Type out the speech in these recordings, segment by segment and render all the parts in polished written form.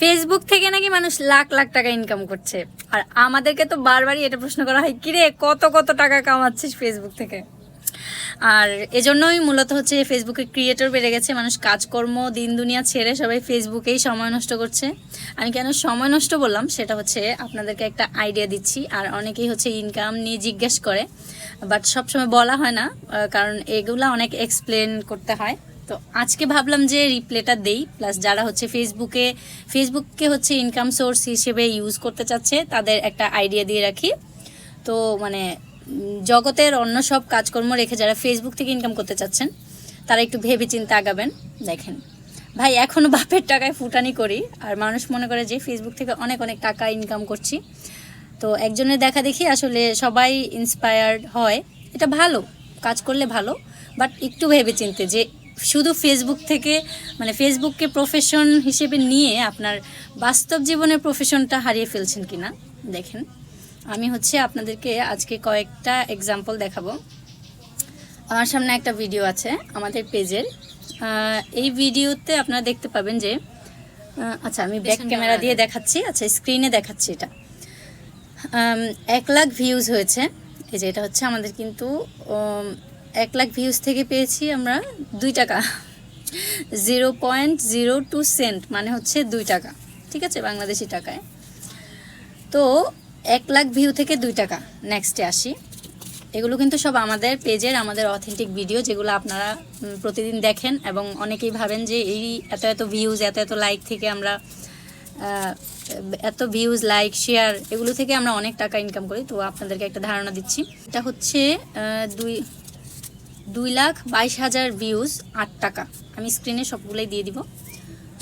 Facebook থেকে নাকি মানুষ লাখ লাখ টাকা ইনকাম করছে, আর আমাদেরকে তো বারবারই এটা প্রশ্ন করা হয়, কিরে কত কত টাকা কামাচ্ছিস ফেসবুক থেকে। আর এজন্যই মূলত হচ্ছে ফেসবুকে ক্রিয়েটর বেড়ে গেছে, মানুষ কাজকর্ম দিন দুনিয়া ছেড়ে সবাই ফেসবুকেই সময় নষ্ট করছে। আমি কেন সময় নষ্ট বললাম সেটা হচ্ছে আপনাদেরকে একটা আইডিয়া দিচ্ছি। আর অনেকেই হচ্ছে ইনকাম নিয়ে জিজ্ঞেস করে, বাট সবসময় বলা হয় না, কারণ এগুলা অনেক এক্সপ্লেন করতে হয়। তো আজকে ভাবলাম যে রিপ্লেটা দেই, প্লাস যারা হচ্ছে ফেসবুককে হচ্ছে ইনকাম সোর্স হিসেবে ইউজ করতে চাচ্ছে তাদের একটা আইডিয়া দিয়ে রাখি। তো মানে জগতের অন্য সব কাজকর্ম রেখে যারা ফেসবুক থেকে ইনকাম করতে চাচ্ছেন তারা একটু ভেবে চিন্তে আগাবেন। দেখেন ভাই, এখনও বাপের টাকায় ফুটানি করি, আর মানুষ মনে করে যে ফেসবুক থেকে অনেক অনেক টাকা ইনকাম করছি। তো একজনের দেখা দেখি আসলে সবাই ইন্সপায়ার্ড হয়, এটা ভালো, কাজ করলে ভালো, বাট একটু ভেবে চিনতে যে শুধু ফেসবুক থেকে মানে ফেসবুককে প্রফেশন হিসেবে নিয়ে আপনার বাস্তব জীবনের প্রফেশনটা হারিয়ে ফেলছেন কিনা। দেখেন আমি হচ্ছে আপনাদেরকে আজকে কয়েকটা এক্সাম্পল দেখাবো। আমার সামনে একটা ভিডিও আছে আমাদের পেজের। এই ভিডিওতে আপনারা দেখতে পাবেন যে আচ্ছা আমি ব্যাক ক্যামেরা দিয়ে দেখাচ্ছি, আচ্ছা স্ক্রিনে দেখাচ্ছি। এটা 1 লাখ ভিউজ হয়েছে। এই যে এটা হচ্ছে আমাদের, কিন্তু 1 লাখ ভিউজ থেকে পেয়েছি আমরা 2 টাকা, 0.02 সেন্ট, মানে হচ্ছে 2 টাকা, ঠিক আছে বাংলাদেশি টাকায়। তো 1 লাখ ভিউ থেকে 2 টাকা। নেক্সটে আসি, এগুলো কিন্তু সব আমাদের পেজের, আমাদের অথেন্টিক ভিডিও, যেগুলো আপনারা প্রতিদিন দেখেন এবং অনেকেই ভাবেন যে এই এত এত ভিউজ, এত এত লাইক থেকে আমরা এত ভিউজ, লাইক, শেয়ার, এগুলো থেকে আমরা অনেক টাকা ইনকাম করি। তো আপনাদেরকে একটা ধারণা দিচ্ছি। এটা হচ্ছে 2,22,000 ভিউজ, 8 টাকা। আমি স্ক্রিনে সবগুলোই দিয়ে দিব।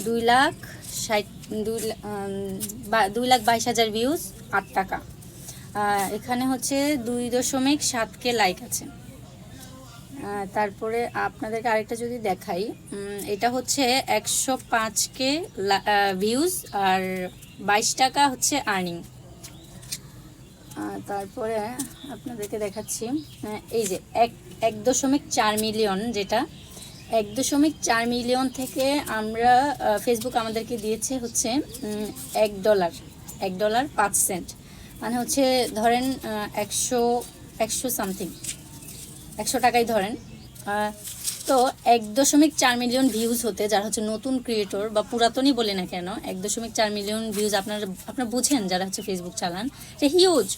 2,22,000 ভিউজ, 8 টাকা। এখানে হচ্ছে 2.7K লাইক আছে। তারপরে আপনাদেরকে আরেকটা যদি দেখাই, এটা হচ্ছে 105K ভিউজ আর 22 টাকা হচ্ছে আর্নিং। তারপরে আপনাদেরকে দেখাচ্ছি এই যে 1.4 মিলিয়ন, যেটা 1.4 মিলিয়ন থেকে আমরা ফেসবুক আমাদেরকে দিয়েছে হচ্ছে $1 5 সেন্ট, মানে হচ্ছে ধরেন 100 সামথিং, 100 টাকাই ধরেন। তো 1.4 মিলিয়ন ভিউজ হতে, যারা হচ্ছে নতুন ক্রিয়েটর বা পুরাতনই বলে না কেন, 1.4 মিলিয়ন ভিউজ আপনারা বুঝেন যারা হচ্ছে ফেসবুক চালান, এটা হিউজ।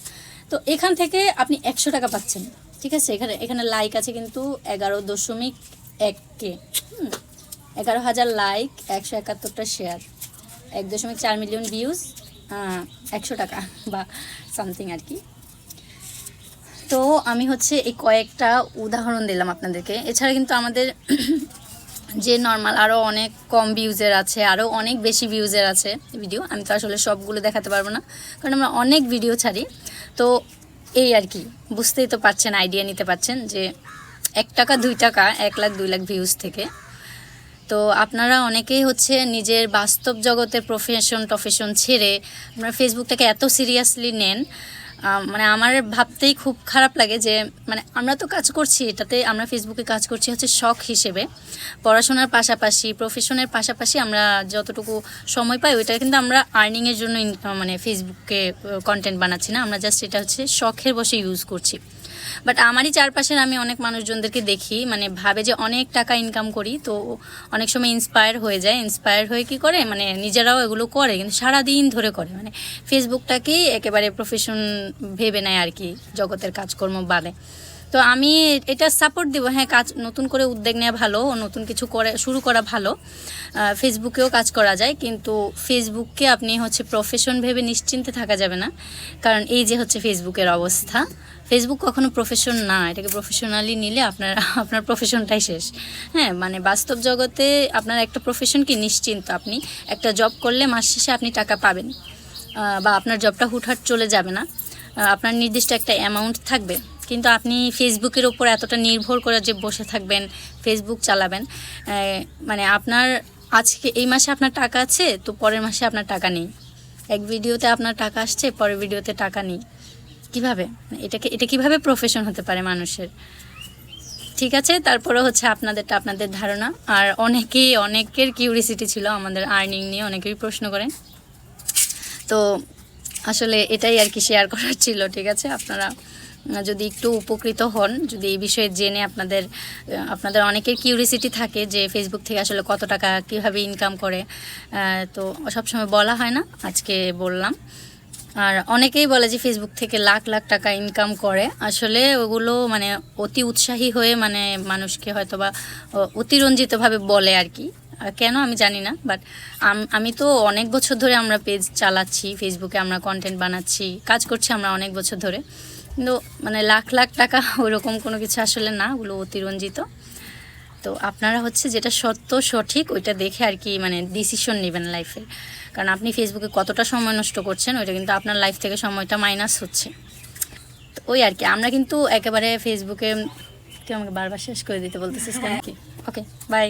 তো এখান থেকে আপনি 100 টাকা পাচ্ছেন, ঠিক আছে। এখানে লাইক আছে কিন্তু 11.1K, 11,000 লাইক, 171টা শেয়ার, 1.4 মিলিয়ন ভিউজ, 100 টাকা বা সামথিং আর কি। তো আমি হচ্ছে এই কয়েকটা উদাহরণ দিলাম আপনাদেরকে। এছাড়া কিন্তু আমাদের যে নর্মাল আরও অনেক কম ভিউজের আছে, আরও অনেক বেশি ভিউজের আছে ভিডিও। আমি তো আসলে সবগুলো দেখাতে পারবো না, কারণ আমরা অনেক ভিডিও ছাড়ি। তো এই আর কি, বুঝতেই তো পারছেন, আইডিয়া নিতে পারছেন যে 1 টাকা 2 টাকা, 1 লাখ 2 লাখ ভিউজ থেকে। তো আপনারা অনেকেই হচ্ছে নিজের বাস্তব জগতের প্রফেশন ছেড়ে আপনারা ফেসবুকটাকে এত সিরিয়াসলি নেন। মানে আমার ভাবতেই খুব খারাপ লাগে যে মানে আমরা তো কাজ করছি, এটাতে আমরা ফেসবুকে কাজ করছি হচ্ছে শখ হিসেবে, পড়াশোনার পাশাপাশি, প্রফেশনের পাশাপাশি আমরা যতটুকু সময় পাই ওইটা কিন্তু আমরা আর্নিংয়ের জন্য মানে ফেসবুকে কন্টেন্ট বানাচ্ছি না, আমরা জাস্ট এটা হচ্ছে শখের বসে ইউজ করছি। বাট আমারই চারপাশের আমি অনেক মানুষজনদেরকে দেখি, মানে ভাবে যে অনেক টাকা ইনকাম করি, তো অনেক সময় ইন্সপায়ার হয়ে কি করে, মানে নিজেরাও এগুলো করে, কিন্তু সারাদিন ধরে করে, মানে ফেসবুকটাকেই একেবারে প্রফেশন ভেবে নেয় আর কি, জগতের কাজকর্ম বাদে। তো আমি এটা সাপোর্ট দেবো, হ্যাঁ কাজ নতুন করে উদ্যোগ নেওয়া ভালো, নতুন কিছু শুরু করা ভালো, ফেসবুকেও কাজ করা যায়, কিন্তু ফেসবুককে আপনি হচ্ছে প্রফেশন ভেবে নিশ্চিন্তে থাকা যাবে না। কারণ এই যে হচ্ছে ফেসবুকের অবস্থা, ফেসবুক কখনো প্রফেশন না, এটাকে প্রফেশনালি নিলে আপনার প্রফেশনটাই শেষ। হ্যাঁ, মানে বাস্তব জগতে আপনার একটা প্রফেশন কি নিশ্চিন্ত, আপনি একটা জব করলে মাস শেষে আপনি টাকা পাবেন, বা আপনার জবটা হুটহাট চলে যাবে না, আপনার নির্দিষ্ট একটা অ্যামাউন্ট থাকবে। কিন্তু আপনি ফেসবুকের ওপর এতটা নির্ভর করে যে বসে থাকবেন, ফেসবুক চালাবেন, মানে আপনার আজকে এই মাসে আপনার টাকা আছে, তো পরের মাসে আপনার টাকা নেই। এক ভিডিওতে আপনার টাকা আসছে, পরের ভিডিওতে টাকা নেই, কিভাবে? এটা কিভাবে প্রফেশন হতে পারে মানুষের? ঠিক আছে, তারপরে হচ্ছে আপনাদেরটা আপনাদের ধারণা। আর অনেকের কিউরিসিটি ছিল আমাদের আর্নিং নিয়ে, অনেকেই প্রশ্ন করেন। তো আসলে এটাই আর কি শেয়ার করার ছিল। ঠিক আছে, আপনারা যদি একটু উপকৃত হন, যদি এই বিষয়ে জেনে আপনাদের অনেকের কিউরিসিটি থাকে যে ফেসবুক থেকে আসলে কত টাকা কীভাবে ইনকাম করে, তো সবসময় বলা হয় না, আজকে বললাম। আর অনেকেই বলে যে ফেসবুক থেকে লাখ লাখ টাকা ইনকাম করে, আসলে ওগুলো মানে অতি উৎসাহী হয়ে মানে মানুষকে হয়তো বা অতিরঞ্জিতভাবে বলে আর কি, কেন আমি জানি না। বাট আমি তো অনেক বছর ধরে আমরা পেজ চালাচ্ছি, ফেসবুকে আমরা কন্টেন্ট বানাচ্ছি, কাজ করছি আমরা অনেক বছর ধরে, কিন্তু মানে লাখ লাখ টাকা ওরকম কোনো কিছু আসলে না, ওগুলো অতিরঞ্জিত। তো আপনারা হচ্ছে যেটা সত্য সঠিক ওইটা দেখে আর কি মানে ডিসিশন নেবেন লাইফে। কারণ আপনি ফেসবুকে কতটা সময় নষ্ট করছেন ওইটা কিন্তু আপনার লাইফ থেকে সময়টা মাইনাস হচ্ছে। তো ওই আর কি, আমরা কিন্তু একেবারে ফেসবুকে, তুই আমাকে বারবার শেষ করে দিতে বলতেছিস কেন কি? ওকে, বাই।